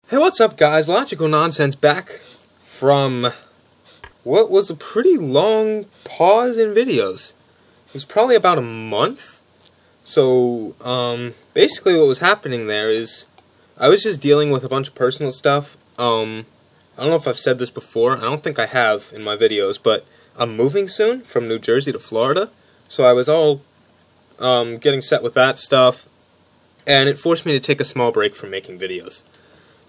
Hey, what's up, guys? Logical Nonsense back from what was a pretty long pause in videos. It was probably about a month. So, basically what was happening there is I was just dealing with a bunch of personal stuff. I don't know if I've said this before. I don't think I have in my videos, but I'm moving soon from New Jersey to Florida. So I was all getting set with that stuff, and it forced me to take a small break from making videos.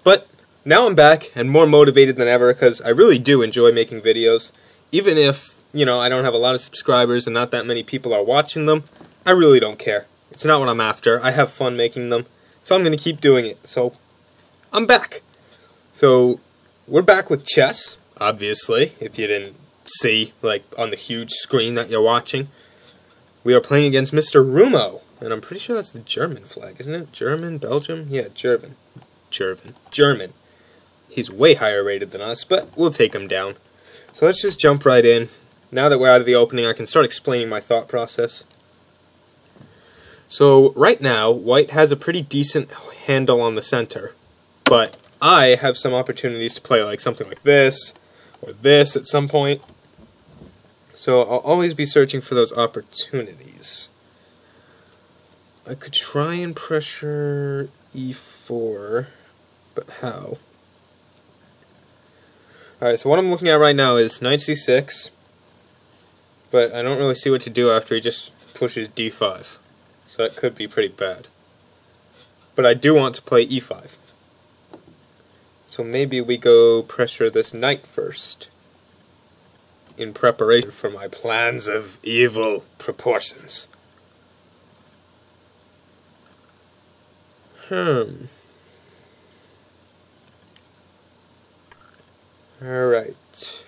But now I'm back and more motivated than ever because I really do enjoy making videos. Even if, I don't have a lot of subscribers and not that many people are watching them, I really don't care. It's not what I'm after. I have fun making them, so I'm going to keep doing it. So, I'm back. So, we're back with chess, obviously, if you didn't see, on the huge screen that you're watching. We are playing against Mr. Rumo, and I'm pretty sure that's the German flag, isn't it? German? Belgium? Yeah, German. He's way higher rated than us, but we'll take him down. So let's just jump right in. Now that we're out of the opening, I can start explaining my thought process. So right now, white has a pretty decent handle on the center, but I have some opportunities to play like something like this, or this at some point. So I'll always be searching for those opportunities. I could try and pressure e4, but how? Alright, so what I'm looking at right now is knight c6, but I don't really see what to do after he just pushes d5, so that could be pretty bad. But I do want to play e5. So maybe we go pressure this knight first, in preparation for my plans of evil proportions. Alright.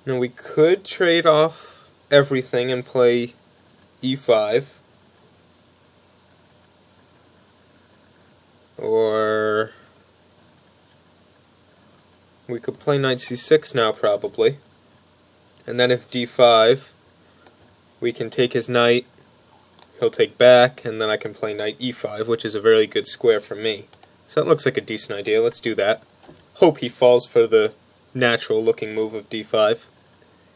Now we could trade off everything and play e5. Or we could play knight c6 now, probably. And then if d5, we can take his knight, he'll take back, and then I can play knight e5, which is a very good square for me. So that looks like a decent idea. Let's do that. Hope he falls for the natural looking move of d5,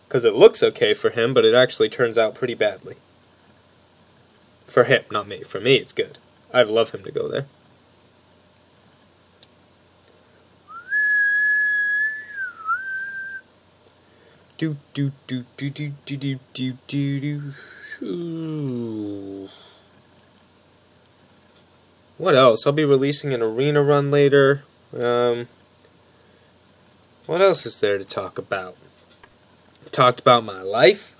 because it looks okay for him, but it actually turns out pretty badly. For him, not me. For me, it's good. I'd love him to go there. What else? I'll be releasing an arena run later. What else is there to talk about? I've talked about my life.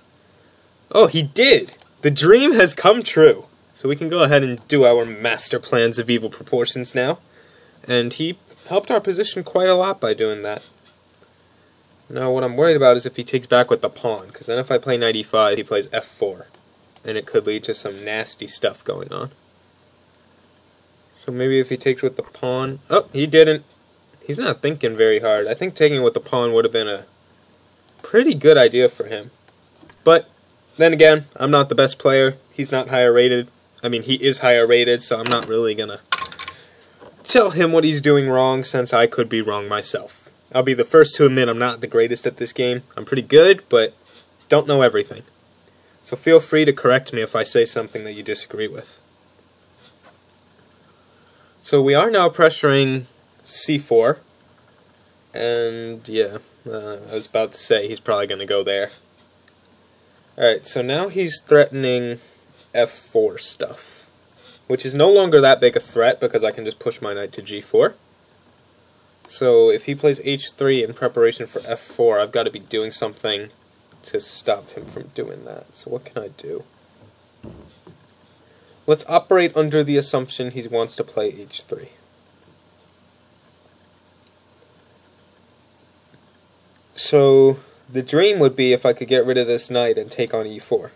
Oh, he did! The dream has come true. So we can go ahead and do our master plans of evil proportions now. And he helped our position quite a lot by doing that. Now what I'm worried about is if he takes back with the pawn, because then if I play knight e5, he plays f4. And it could lead to some nasty stuff going on. So maybe if he takes with the pawn... Oh, he didn't. He's not thinking very hard. I think taking with the pawn would have been a pretty good idea for him. But, then again, I'm not the best player. He's not higher rated. I mean, he is higher rated, so I'm not really gonna tell him what he's doing wrong, since I could be wrong myself. I'll be the first to admit I'm not the greatest at this game. I'm pretty good, but don't know everything. So feel free to correct me if I say something that you disagree with. So we are now pressuring c4, and yeah, I was about to say he's probably going to go there. Alright, so now he's threatening f4 stuff, which is no longer that big a threat because I can just push my knight to g4. So if he plays h3 in preparation for f4, I've got to be doing something to stop him from doing that. So what can I do? Let's operate under the assumption he wants to play h3. So the dream would be if I could get rid of this knight and take on e4.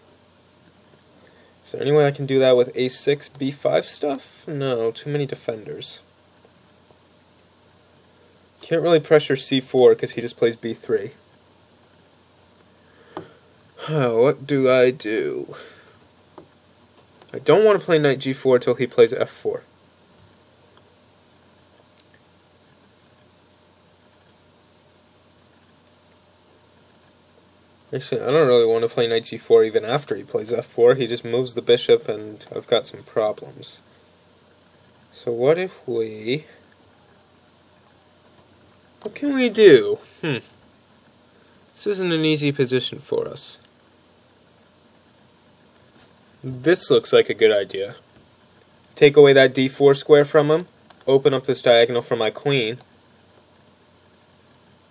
Is there any way I can do that with a6, b5 stuff? No, too many defenders. Can't really pressure c4 because he just plays b3. What do I do? I don't want to play knight g4 until he plays f4. Actually, I don't really want to play knight g4 even after he plays f4. He just moves the bishop and I've got some problems. So what if we... What can we do? This isn't an easy position for us. This looks like a good idea. Take away that d4 square from him, open up this diagonal for my queen.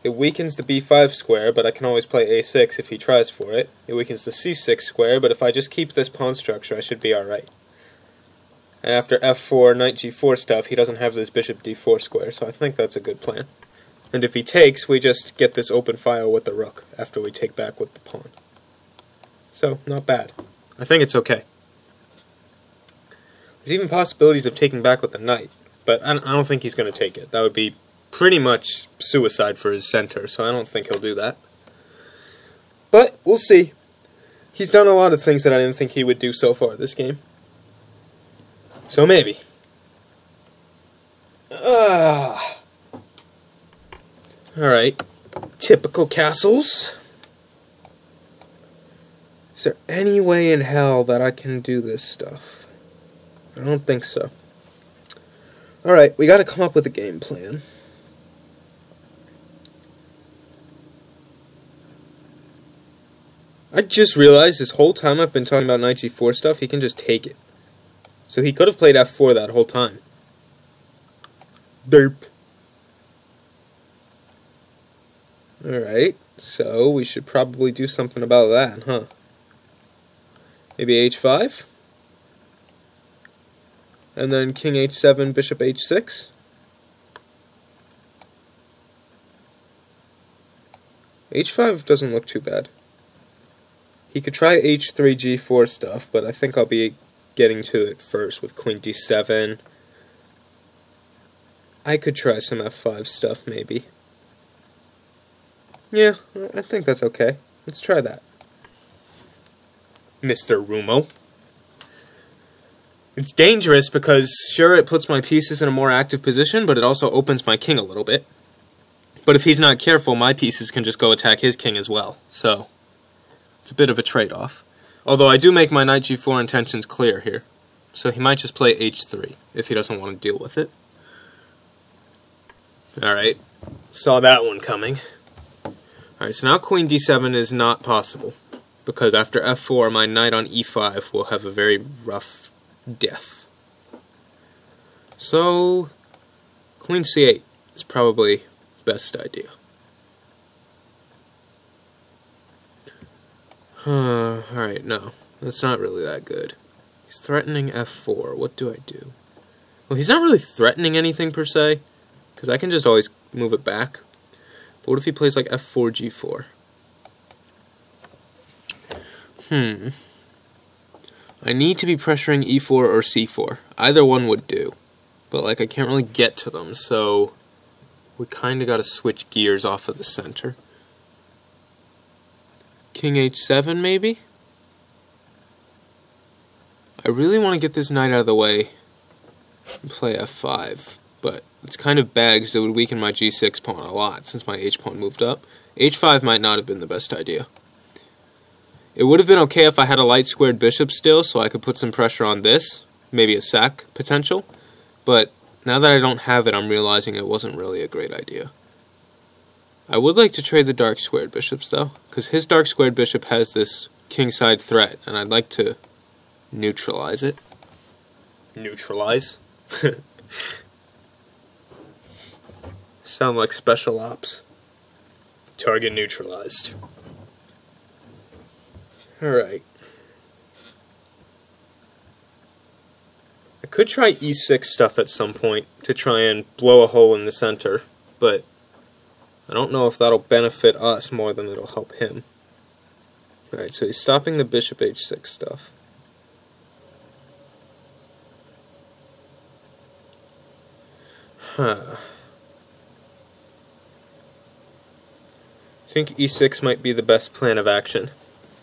It weakens the b5 square, but I can always play a6 if he tries for it. It weakens the c6 square, but if I just keep this pawn structure, I should be alright. And after f4, knight g4 stuff, he doesn't have this bishop d4 square, so I think that's a good plan. And if he takes, we just get this open file with the rook after we take back with the pawn. So, not bad. I think it's okay. There's even possibilities of taking back with the knight, but I don't think he's going to take it. That would be pretty much suicide for his center, so I don't think he'll do that. But, we'll see. He's done a lot of things that I didn't think he would do so far this game. So maybe. Alright. Typical castles. Is there any way in hell that I can do this stuff? I don't think so. Alright, we gotta come up with a game plan. I just realized this whole time I've been talking about knight g4 stuff, he can just take it. So he could have played f4 that whole time. Derp. Alright, so we should probably do something about that, huh? Maybe h5? And then king h7, bishop h6? h5 doesn't look too bad. He could try h3, g4 stuff, but I think I'll be getting to it first with queen d7. I could try some f5 stuff, maybe. Yeah, I think that's okay. Let's try that. Mr. Rumo. It's dangerous because, sure, it puts my pieces in a more active position, but it also opens my king a little bit. But if he's not careful, my pieces can just go attack his king as well. So, it's a bit of a trade-off. Although I do make my knight g4 intentions clear here. So he might just play h3 if he doesn't want to deal with it. Alright, saw that one coming. Alright, so now queen d7 is not possible. Because after f4, my knight on e5 will have a very rough death. So, queen c8 is probably the best idea. Alright, no. That's not really that good. He's threatening f4. What do I do? Well, he's not really threatening anything per se, because I can just always move it back. But what if he plays like f4, g4? I need to be pressuring e4 or c4. Either one would do. But like I can't really get to them, so we kinda gotta switch gears off of the center. King h7 maybe? I really want to get this knight out of the way and play f5, but it's kind of bad because it would weaken my g6 pawn a lot since my h-pawn moved up. h5 might not have been the best idea. It would have been okay if I had a light squared bishop still, so I could put some pressure on this, maybe a sack potential, but now that I don't have it, I'm realizing it wasn't really a great idea. I would like to trade the dark squared bishops though, because his dark squared bishop has this kingside threat, and I'd like to neutralize it. Neutralize? Sound like special ops. Target neutralized. Alright. I could try e6 stuff at some point to try and blow a hole in the center, but I don't know if that'll benefit us more than it'll help him. Alright, so he's stopping the bishop h6 stuff. I think e6 might be the best plan of action.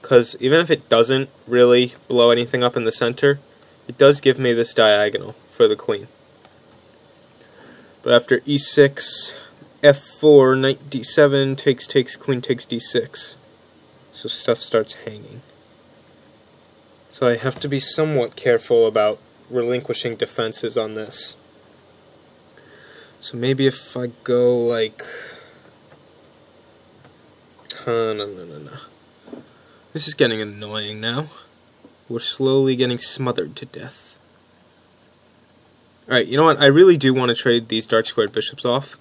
Because even if it doesn't really blow anything up in the center, it does give me this diagonal for the queen. But after e6, f4, knight d7, takes, queen takes d6. so stuff starts hanging. So I have to be somewhat careful about relinquishing defenses on this. So maybe if I go like... No. This is getting annoying now. We're slowly getting smothered to death. Alright, you know what? I really do want to trade these dark squared bishops off.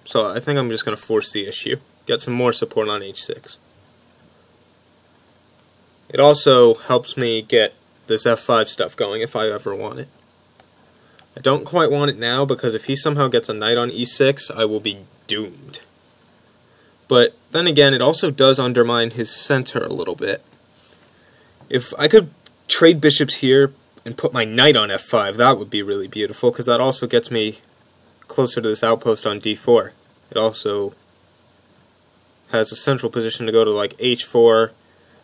So I think I'm just going to force the issue. Get some more support on h6. It also helps me get this f5 stuff going if I ever want it. I don't quite want it now because if he somehow gets a knight on e6, I will be doomed. But then again, it also does undermine his center a little bit. If I could trade bishops here and put my knight on f5, that would be really beautiful, because that also gets me closer to this outpost on d4. It also has a central position to go to like h4,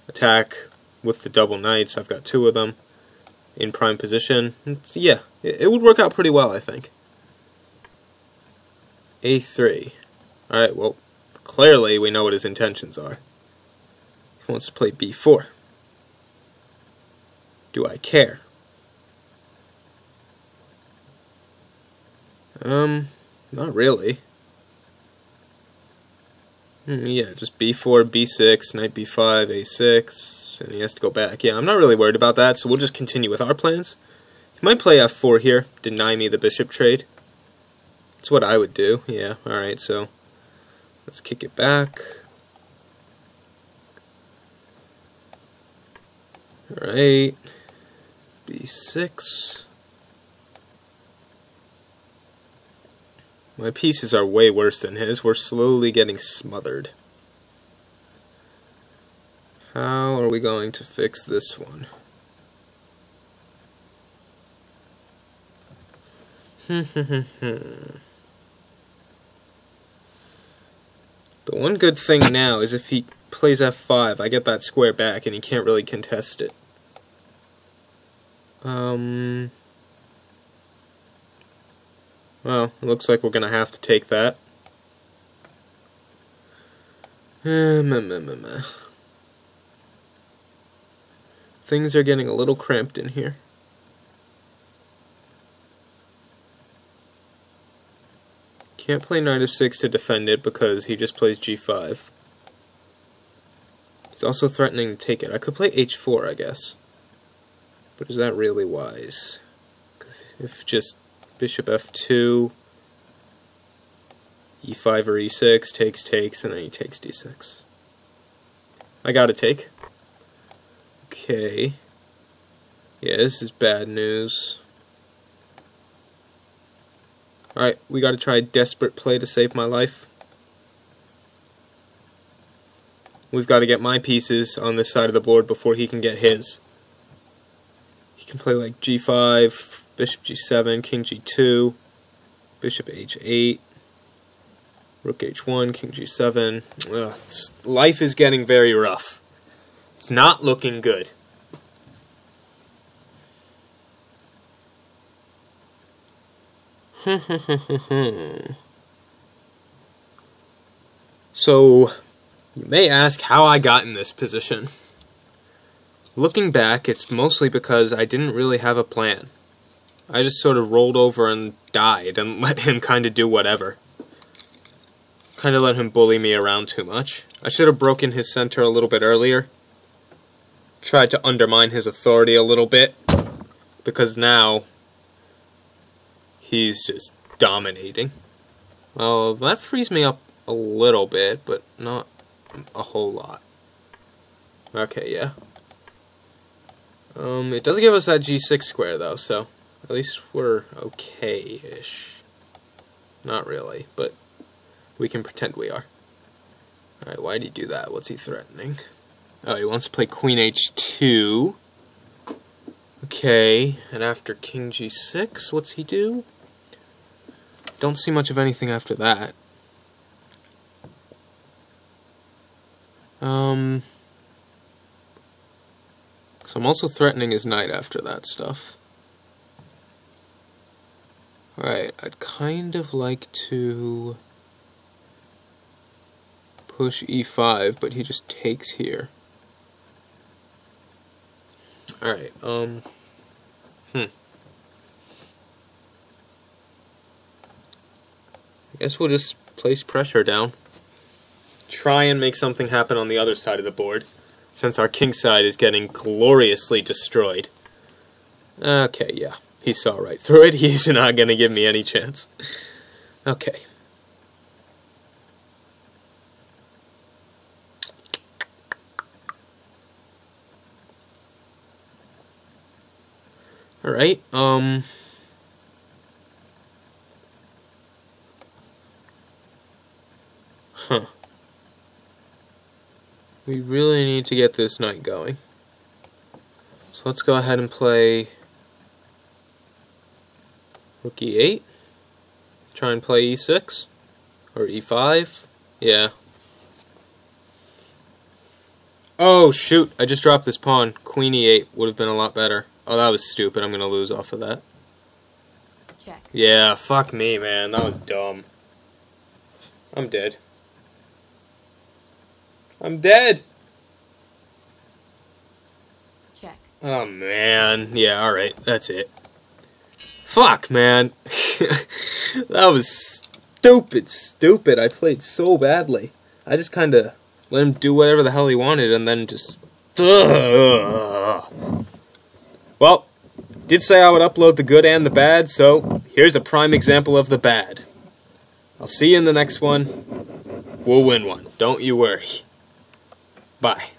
attack with the double knights. I've got two of them in prime position. Yeah, it would work out pretty well, I think. a3. Alright, well, clearly we know what his intentions are. He wants to play b4. Do I care? Not really. Yeah, just b4, b6, knight b5, a6, and he has to go back. Yeah, I'm not really worried about that, so we'll just continue with our plans. He might play f4 here, deny me the bishop trade. That's what I would do. Yeah, alright, so let's kick it back. Alright, b6. My pieces are way worse than his. We're slowly getting smothered. How are we going to fix this one? The one good thing now is if he plays f5, I get that square back and he can't really contest it. Well, it looks like we're going to have to take that. Things are getting a little cramped in here. Can't play knight f6 to defend it because he just plays g5. He's also threatening to take it. I could play h4, I guess. But is that really wise? Because if just bishop f2, e5 or e6, takes, and then he takes d6. I gotta take. Okay. Yeah, this is bad news. Alright, we gotta try a desperate play to save my life. We've got to get my pieces on this side of the board before he can get his. He can play like g5, bishop g7, king g2, bishop h8, rook h1, king g7. Ugh, life is getting very rough. It's not looking good. So, you may ask how I got in this position. Looking back, it's mostly because I didn't really have a plan. I just sort of rolled over and died and let him kind of do whatever. Kind of let him bully me around too much. I should have broken his center a little bit earlier. Tried to undermine his authority a little bit. Because now, he's just dominating. Well, that frees me up a little bit, but not a whole lot. Okay, yeah. It does give us that g6 square, though, so at least we're okay-ish. Not really, but we can pretend we are. Alright, why'd he do that? What's he threatening? Oh, he wants to play queen h2. Okay, and after king g6, what's he do? Don't see much of anything after that. So I'm also threatening his knight after that stuff. Alright, I'd kind of like to push e5, but he just takes here. Alright, I guess we'll just place pressure down. Try and make something happen on the other side of the board, since our king side is getting gloriously destroyed. Okay, yeah. He saw right through it. He's not gonna give me any chance. Okay. Alright, we really need to get this knight going. So let's go ahead and play rook e8. Try and play e6. Or e5. Yeah. Oh, shoot. I just dropped this pawn. Queen e8 would have been a lot better. Oh, that was stupid. I'm going to lose off of that. Check. Yeah, fuck me, man. That was dumb. I'm dead. I'm dead! Check. Oh, man. Yeah, alright. That's it. Fuck, man. That was stupid. I played so badly. I just kind of let him do whatever the hell he wanted and then just... Well, did say I would upload the good and the bad, so here's a prime example of the bad. I'll see you in the next one. We'll win one. Don't you worry. Bye.